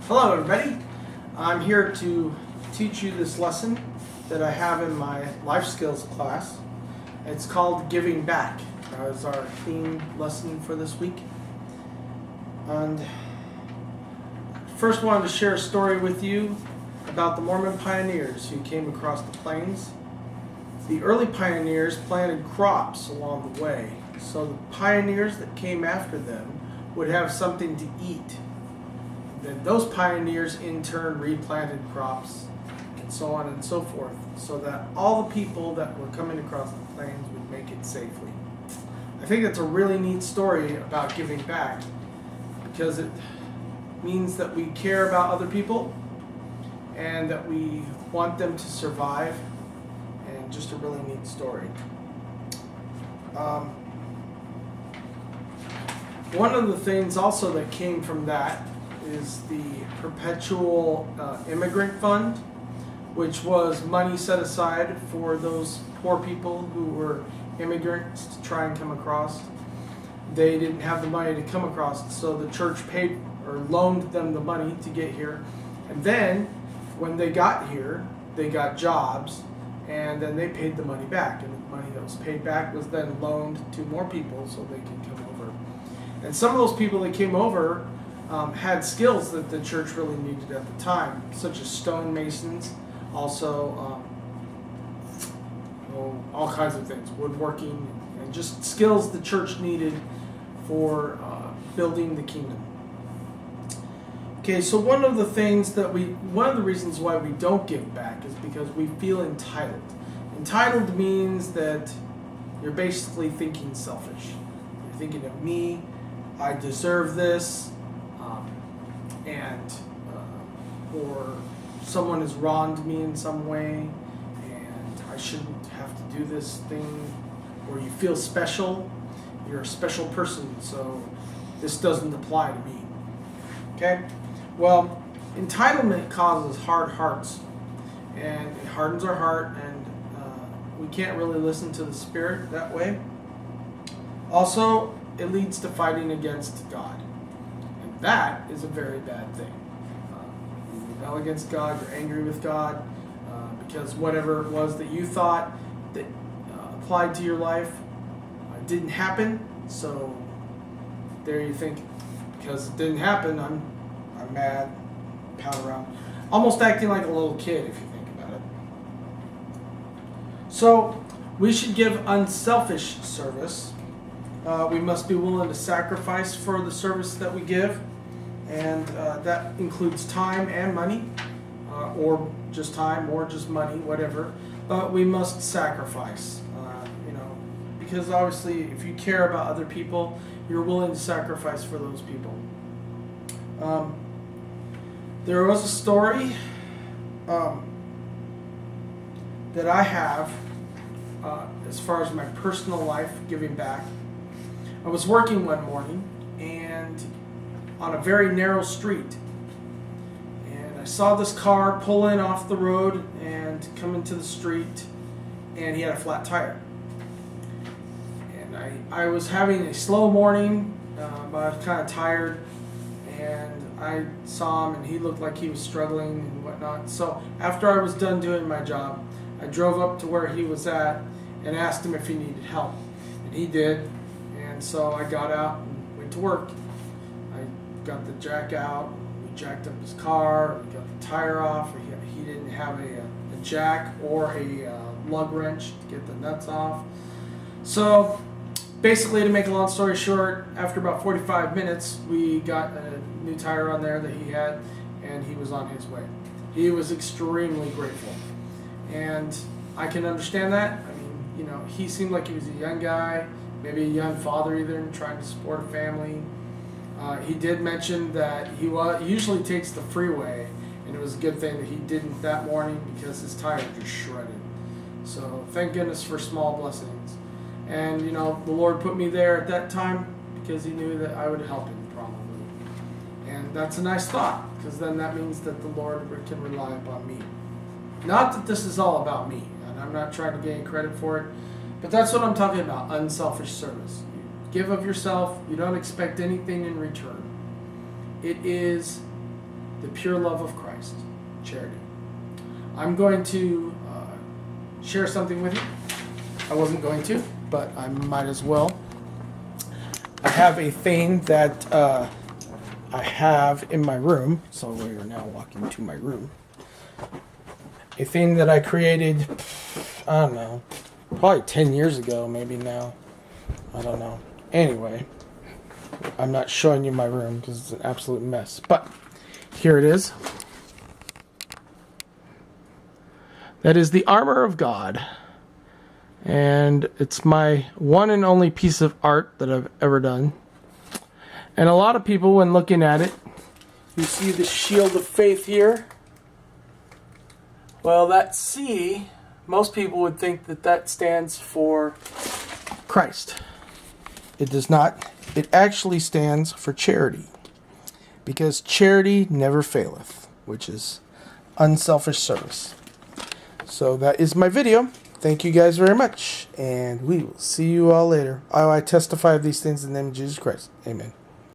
Hello everybody, I'm here to teach you this lesson that I have in my life skills class. It's called Giving Back. That is our theme lesson for this week. And first wanted to share a story with you about the Mormon pioneers who came across the plains. The early pioneers planted crops along the way, so the pioneers that came after them would have something to eat. Then those pioneers in turn replanted crops and so on and so forth, so that all the people that were coming across the plains would make it safely. I think that's a really neat story about giving back, because it means that we care about other people and that we want them to survive, and just a really neat story. One of the things also that came from that is the Perpetual Immigrant Fund, which was money set aside for those poor people who were immigrants to try and come across. They didn't have the money to come across, so the church paid or loaned them the money to get here. And then when they got here, they got jobs, and then they paid the money back. And the money that was paid back was then loaned to more people so they could come over. And some of those people that came over had skills that the church really needed at the time, such as stonemasons, also all kinds of things, woodworking, and just skills the church needed for building the kingdom. Okay, so one of the reasons why we don't give back is because we feel entitled. Entitled means that you're basically thinking selfish. You're thinking of me, I deserve this, or someone has wronged me in some way, and I shouldn't have to do this thing. Or you feel special, you're a special person, so this doesn't apply to me. Okay? Well, entitlement causes hard hearts, and it hardens our heart, and we can't really listen to the Spirit that way. Also, it leads to fighting against God, and that is a very bad thing. You rebel against God, you're angry with God, because whatever it was that you thought that applied to your life didn't happen, so there you think, because it didn't happen, I'm mad, pound around, almost acting like a little kid if you think about it. So we should give unselfish service. We must be willing to sacrifice for the service that we give, and that includes time and money, or just time, or just money, whatever. But we must sacrifice, because obviously if you care about other people, you're willing to sacrifice for those people. There was a story that I have as far as my personal life giving back. I was working one morning and on a very narrow street, and I saw this car pull in off the road and come into the street, and he had a flat tire. And I was having a slow morning, but I was kind of tired, and I saw him and he looked like he was struggling and whatnot. So after I was done doing my job, I drove up to where he was at and asked him if he needed help, and he did. And so I got out and went to work. I got the jack out, we jacked up his car, we got the tire off. He didn't have a jack or a lug wrench to get the nuts off. So basically, to make a long story short, after about 45 minutes, we got a new tire on there that he had, and he was on his way. He was extremely grateful, and I can understand that. I mean, he seemed like he was a young guy, maybe a young father even, trying to support a family. He did mention that he usually takes the freeway, and it was a good thing that he didn't that morning because his tire just shredded. So thank goodness for small blessings. And, the Lord put me there at that time because he knew that I would help him probably. And that's a nice thought, because then that means that the Lord can rely upon me. Not that this is all about me, and I'm not trying to gain credit for it, but that's what I'm talking about, unselfish service. You give of yourself, you don't expect anything in return. It is the pure love of Christ, charity. I'm going to share something with you. I wasn't going to, but I might as well. I have a thing that I have in my room, so we are now walking to my room. A thing that I created, I don't know, probably 10 years ago, maybe now. I don't know. Anyway, I'm not showing you my room because it's an absolute mess. But here it is. That is the armor of God. And it's my one and only piece of art that I've ever done. And a lot of people, when looking at it, you see the shield of faith here. Well, that C, most people would think that that stands for Christ. It does not. It actually stands for charity. Because charity never faileth, which is unselfish service. So that is my video. Thank you guys very much. And we will see you all later. I testify of these things in the name of Jesus Christ. Amen.